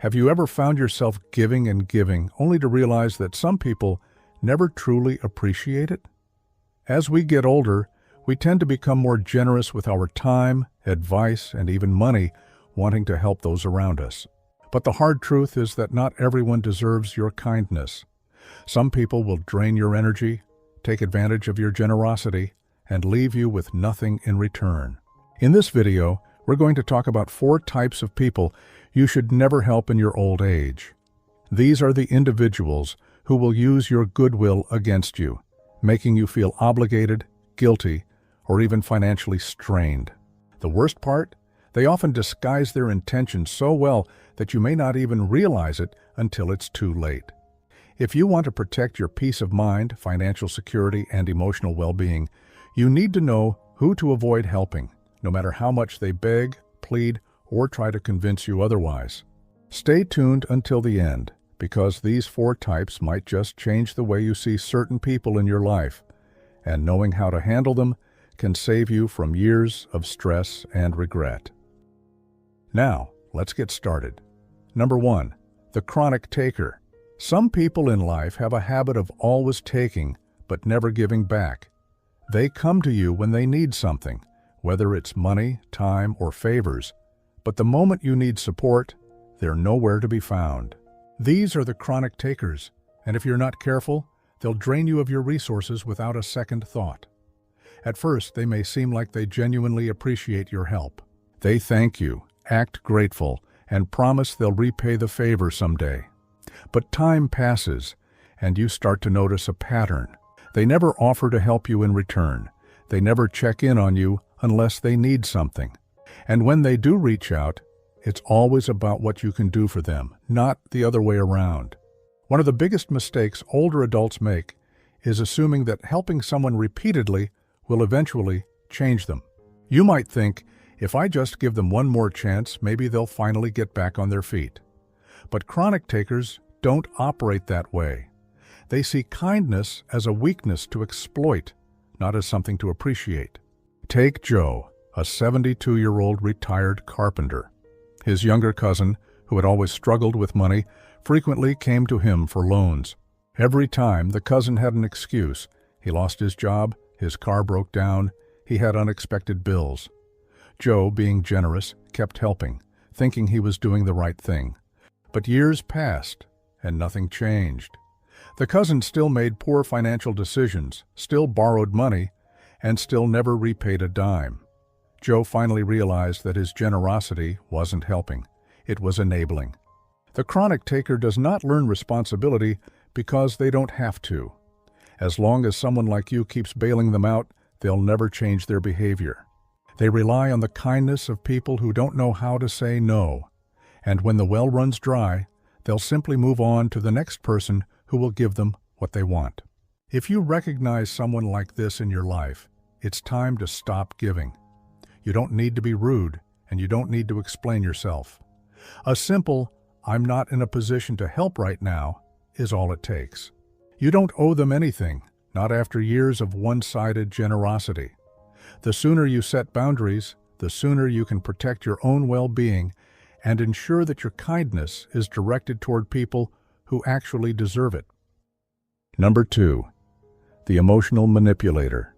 Have you ever found yourself giving and giving, only to realize that some people never truly appreciate it? As we get older, we tend to become more generous with our time, advice, and even money, wanting to help those around us. But the hard truth is that not everyone deserves your kindness. Some people will drain your energy, take advantage of your generosity, and leave you with nothing in return. In this video, we're going to talk about 4 types of people you should never help in your old age. These are the individuals who will use your goodwill against you, making you feel obligated, guilty, or even financially strained. The worst part? They often disguise their intentions so well that you may not even realize it until it's too late. If you want to protect your peace of mind, financial security, and emotional well-being, you need to know who to avoid helping, no matter how much they beg, plead, or try to convince you otherwise. Stay tuned until the end, because these 4 types might just change the way you see certain people in your life, and knowing how to handle them can save you from years of stress and regret. Now, let's get started. Number 1, the chronic taker. Some people in life have a habit of always taking, but never giving back. They come to you when they need something, whether it's money, time, or favors, but the moment you need support, they're nowhere to be found. These are the chronic takers, and if you're not careful, they'll drain you of your resources without a second thought. At first, they may seem like they genuinely appreciate your help. They thank you, act grateful, and promise they'll repay the favor someday. But time passes, and you start to notice a pattern. They never offer to help you in return. They never check in on you unless they need something. And when they do reach out, it's always about what you can do for them, not the other way around. One of the biggest mistakes older adults make is assuming that helping someone repeatedly will eventually change them. You might think, if I just give them one more chance, maybe they'll finally get back on their feet. But chronic takers don't operate that way. They see kindness as a weakness to exploit, not as something to appreciate. Take Joe, a 72-year-old retired carpenter. His younger cousin, who had always struggled with money, frequently came to him for loans. Every time, the cousin had an excuse. He lost his job, his car broke down, he had unexpected bills. Joe, being generous, kept helping, thinking he was doing the right thing. But years passed, and nothing changed. The cousin still made poor financial decisions, still borrowed money, and still never repaid a dime. Joe finally realized that his generosity wasn't helping. It was enabling. The chronic taker does not learn responsibility because they don't have to. As long as someone like you keeps bailing them out, they'll never change their behavior. They rely on the kindness of people who don't know how to say no. And when the well runs dry, they'll simply move on to the next person who will give them what they want. If you recognize someone like this in your life, it's time to stop giving. You don't need to be rude, and you don't need to explain yourself. A simple, "I'm not in a position to help right now," is all it takes. You don't owe them anything, not after years of one-sided generosity. The sooner you set boundaries, the sooner you can protect your own well-being and ensure that your kindness is directed toward people who actually deserve it. Number 2, the emotional manipulator.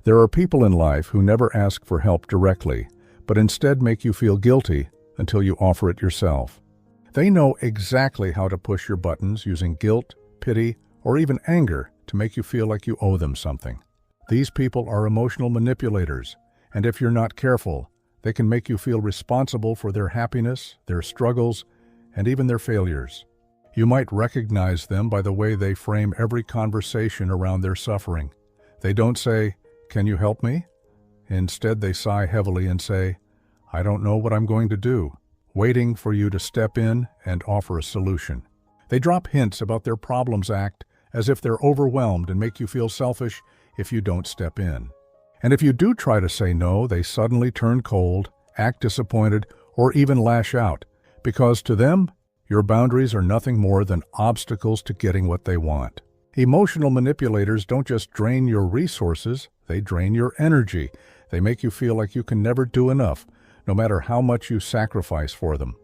There are people in life who never ask for help directly, but instead make you feel guilty until you offer it yourself. They know exactly how to push your buttons using guilt, pity, or even anger to make you feel like you owe them something. These people are emotional manipulators, and if you're not careful, they can make you feel responsible for their happiness, their struggles, and even their failures. You might recognize them by the way they frame every conversation around their suffering. They don't say, "Can you help me?" Instead, they sigh heavily and say, "I don't know what I'm going to do," waiting for you to step in and offer a solution. They drop hints about their problems, act as if they're overwhelmed, and make you feel selfish if you don't step in. And if you do try to say no, they suddenly turn cold, act disappointed, or even lash out, because to them, your boundaries are nothing more than obstacles to getting what they want. Emotional manipulators don't just drain your resources, they drain your energy. They make you feel like you can never do enough, no matter how much you sacrifice for them.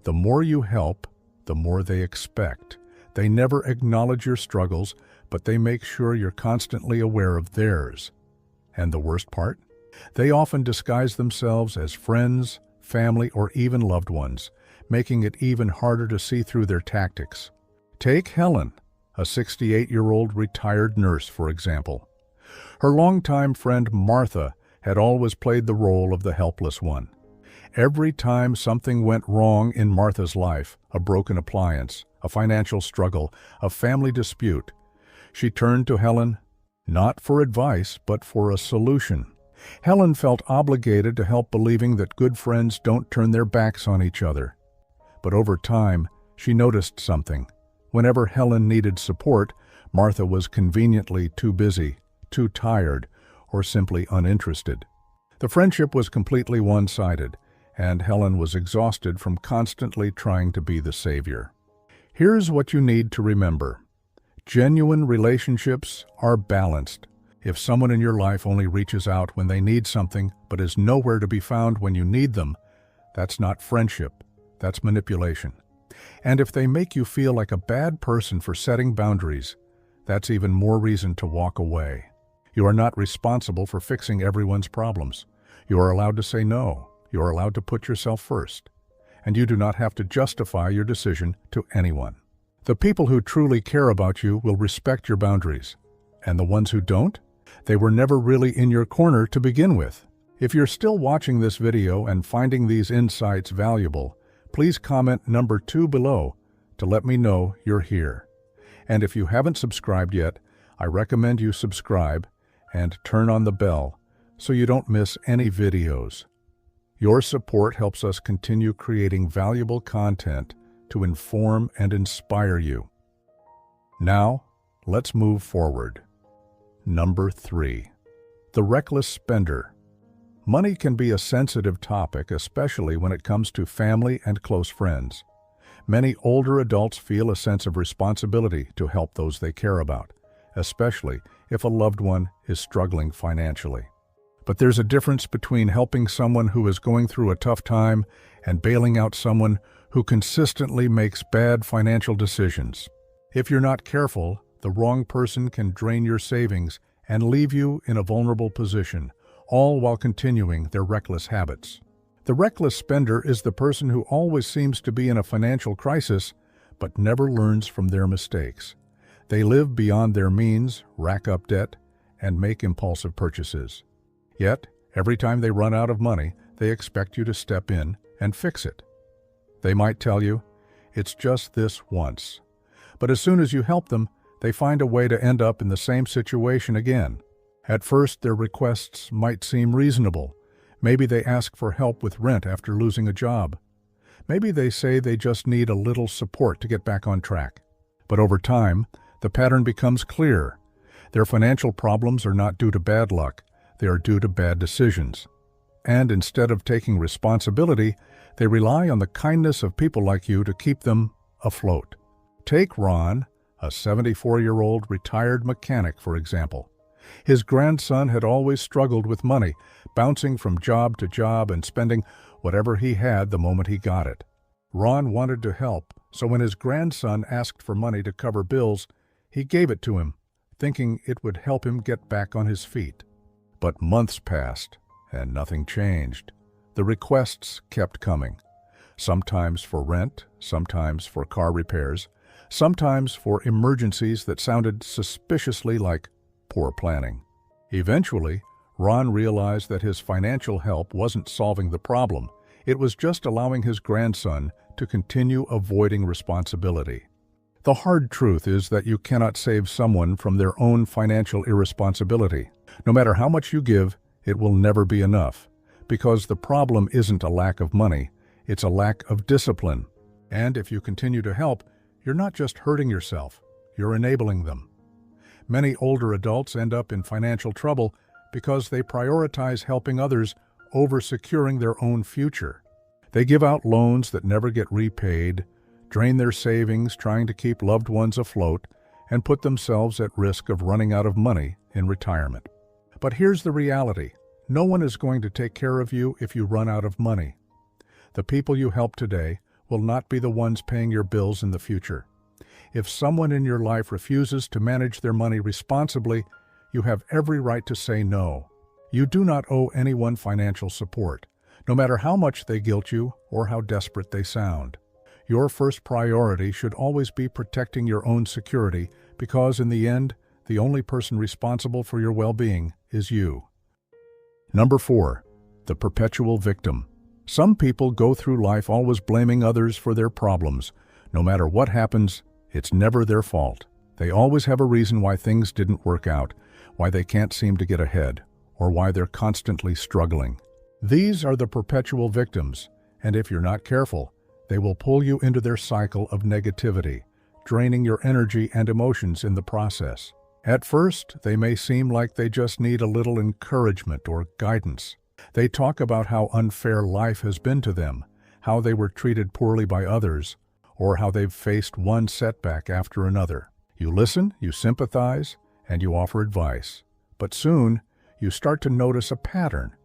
The more you help, the more they expect. They never acknowledge your struggles, but they make sure you're constantly aware of theirs. And the worst part? They often disguise themselves as friends, family, or even loved ones, making it even harder to see through their tactics. Take Helen, a 68-year-old retired nurse, for example. Her longtime friend Martha had always played the role of the helpless one. Every time something went wrong in Martha's life, a broken appliance, a financial struggle, a family dispute, she turned to Helen, not for advice, but for a solution. Helen felt obligated to help, believing that good friends don't turn their backs on each other. But over time, she noticed something. Whenever Helen needed support, Martha was conveniently too busy, too tired, or simply uninterested. The friendship was completely one-sided, and Helen was exhausted from constantly trying to be the savior. Here's what you need to remember. Genuine relationships are balanced. If someone in your life only reaches out when they need something but is nowhere to be found when you need them, that's not friendship, that's manipulation. And if they make you feel like a bad person for setting boundaries, that's even more reason to walk away. You are not responsible for fixing everyone's problems. You are allowed to say no. You are allowed to put yourself first. And you do not have to justify your decision to anyone. The people who truly care about you will respect your boundaries. And the ones who don't? They were never really in your corner to begin with. If you're still watching this video and finding these insights valuable, please comment number 2 below to let me know you're here. And if you haven't subscribed yet, I recommend you subscribe and turn on the bell so you don't miss any videos. Your support helps us continue creating valuable content to inform and inspire you. Now, let's move forward. Number 3. The reckless spender. Money can be a sensitive topic, especially when it comes to family and close friends. Many older adults feel a sense of responsibility to help those they care about, especially if a loved one is struggling financially. But there's a difference between helping someone who is going through a tough time and bailing out someone who consistently makes bad financial decisions. If you're not careful, the wrong person can drain your savings and leave you in a vulnerable position, all while continuing their reckless habits. The reckless spender is the person who always seems to be in a financial crisis, but never learns from their mistakes. They live beyond their means, rack up debt, and make impulsive purchases. Yet, every time they run out of money, they expect you to step in and fix it. They might tell you, "It's just this once." But as soon as you help them, they find a way to end up in the same situation again. At first, their requests might seem reasonable. Maybe they ask for help with rent after losing a job. Maybe they say they just need a little support to get back on track. But over time, the pattern becomes clear. Their financial problems are not due to bad luck. They are due to bad decisions. And instead of taking responsibility, they rely on the kindness of people like you to keep them afloat. Take Ron, a 74-year-old retired mechanic, for example. His grandson had always struggled with money, bouncing from job to job and spending whatever he had the moment he got it. Ron wanted to help, so when his grandson asked for money to cover bills, he gave it to him, thinking it would help him get back on his feet. But months passed, and nothing changed. The requests kept coming, sometimes for rent, sometimes for car repairs, sometimes for emergencies that sounded suspiciously like poor planning. Eventually, Ron realized that his financial help wasn't solving the problem. It was just allowing his grandson to continue avoiding responsibility. The hard truth is that you cannot save someone from their own financial irresponsibility. No matter how much you give, it will never be enough, because the problem isn't a lack of money, it's a lack of discipline. And if you continue to help, you're not just hurting yourself, you're enabling them. Many older adults end up in financial trouble because they prioritize helping others over securing their own future. They give out loans that never get repaid, drain their savings trying to keep loved ones afloat, and put themselves at risk of running out of money in retirement. But here's the reality. No one is going to take care of you if you run out of money. The people you help today will not be the ones paying your bills in the future. If someone in your life refuses to manage their money responsibly, you have every right to say no. You do not owe anyone financial support, no matter how much they guilt you or how desperate they sound. Your first priority should always be protecting your own security, because in the end, the only person responsible for your well-being is you. Number 4. The perpetual victim. Some people go through life always blaming others for their problems. No matter what happens, it's never their fault. They always have a reason why things didn't work out, why they can't seem to get ahead, or why they're constantly struggling. These are the perpetual victims, and if you're not careful, they will pull you into their cycle of negativity, draining your energy and emotions in the process. At first, they may seem like they just need a little encouragement or guidance. They talk about how unfair life has been to them, how they were treated poorly by others, or how they've faced one setback after another. You listen, you sympathize, and you offer advice. But soon, you start to notice a pattern.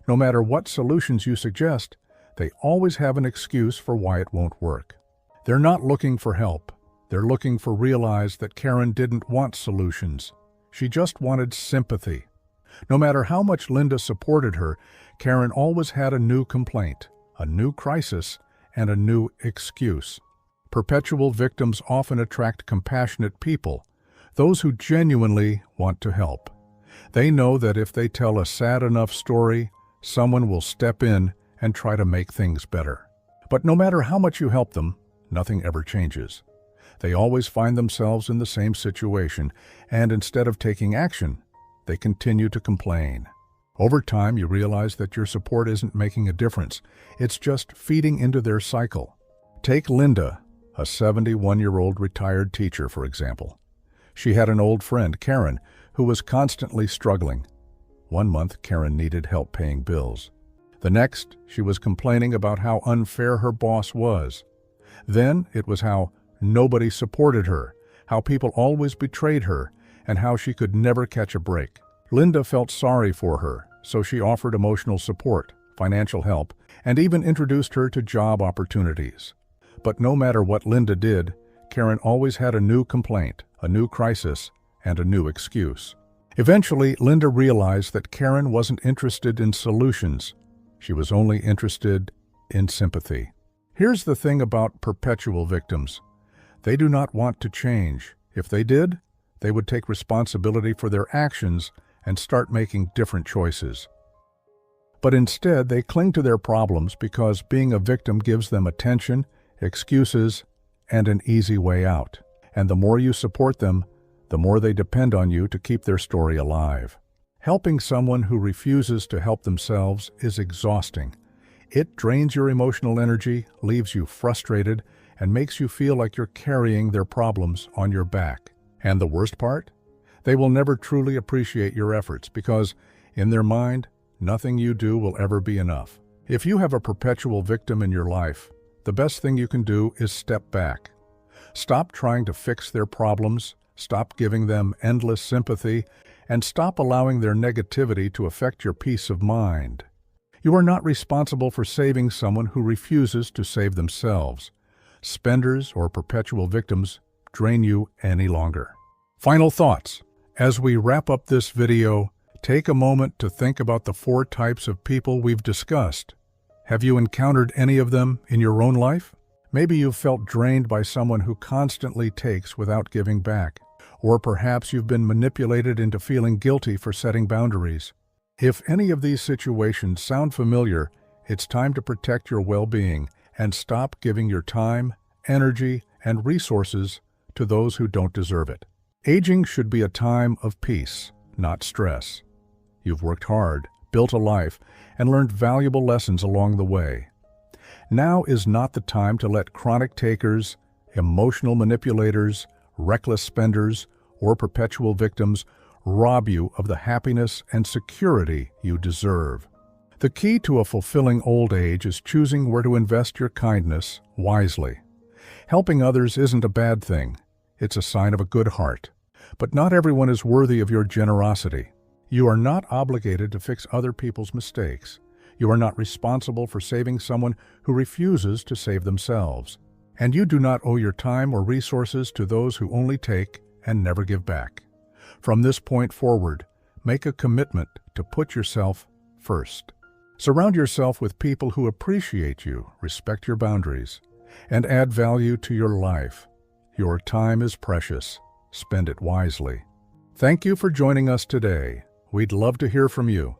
No matter what solutions you suggest, they always have an excuse for why it won't work. They're not looking for help. They're looking for realize that Karen didn't want solutions. She just wanted sympathy. No matter how much Linda supported her, Karen always had a new complaint, a new crisis, and a new excuse. Perpetual victims often attract compassionate people, those who genuinely want to help. They know that if they tell a sad enough story, someone will step in and try to make things better. But no matter how much you help them, nothing ever changes. They always find themselves in the same situation, and instead of taking action, they continue to complain. Over time, you realize that your support isn't making a difference. It's just feeding into their cycle. Take Linda, a 71-year-old retired teacher, for example. She had an old friend, Karen, who was constantly struggling. One month, Karen needed help paying bills. The next, she was complaining about how unfair her boss was. Then, it was how nobody supported her, how people always betrayed her, and how she could never catch a break. Linda felt sorry for her, so she offered emotional support, financial help, and even introduced her to job opportunities. But no matter what Linda did, Karen always had a new complaint, a new crisis, and a new excuse. Eventually, Linda realized that Karen wasn't interested in solutions. She was only interested in sympathy. Here's the thing about perpetual victims. They do not want to change. If they did, they would take responsibility for their actions and start making different choices. But instead, they cling to their problems because being a victim gives them attention, excuses, and an easy way out. And the more you support them, the more they depend on you to keep their story alive. Helping someone who refuses to help themselves is exhausting. It drains your emotional energy, leaves you frustrated, and makes you feel like you're carrying their problems on your back. And the worst part? They will never truly appreciate your efforts because, in their mind, nothing you do will ever be enough. If you have a perpetual victim in your life, the best thing you can do is step back. Stop trying to fix their problems, stop giving them endless sympathy, and stop allowing their negativity to affect your peace of mind. You are not responsible for saving someone who refuses to save themselves. Spenders or perpetual victims drain you any longer. Final thoughts. As we wrap up this video, take a moment to think about the 4 types of people we've discussed. Have you encountered any of them in your own life? Maybe you've felt drained by someone who constantly takes without giving back. Or perhaps you've been manipulated into feeling guilty for setting boundaries. If any of these situations sound familiar, it's time to protect your well-being and stop giving your time, energy, and resources to those who don't deserve it. Aging should be a time of peace, not stress. You've worked hard, built a life, and learned valuable lessons along the way. Now is not the time to let chronic takers, emotional manipulators, reckless spenders, or perpetual victims rob you of the happiness and security you deserve. The key to a fulfilling old age is choosing where to invest your kindness wisely. Helping others isn't a bad thing. It's a sign of a good heart. But not everyone is worthy of your generosity. You are not obligated to fix other people's mistakes. You are not responsible for saving someone who refuses to save themselves. And you do not owe your time or resources to those who only take and never give back. From this point forward, make a commitment to put yourself first. Surround yourself with people who appreciate you, respect your boundaries, and add value to your life. Your time is precious. Spend it wisely. Thank you for joining us today. We'd love to hear from you.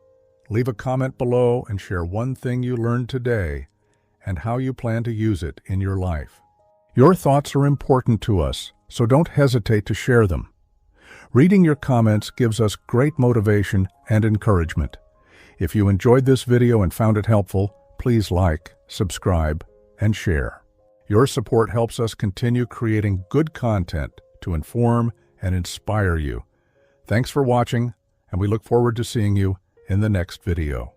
Leave a comment below and share one thing you learned today and how you plan to use it in your life. Your thoughts are important to us, so don't hesitate to share them. Reading your comments gives us great motivation and encouragement. If you enjoyed this video and found it helpful, please like, subscribe, and share. Your support helps us continue creating good content to inform and inspire you. Thanks for watching, and we look forward to seeing you in the next video.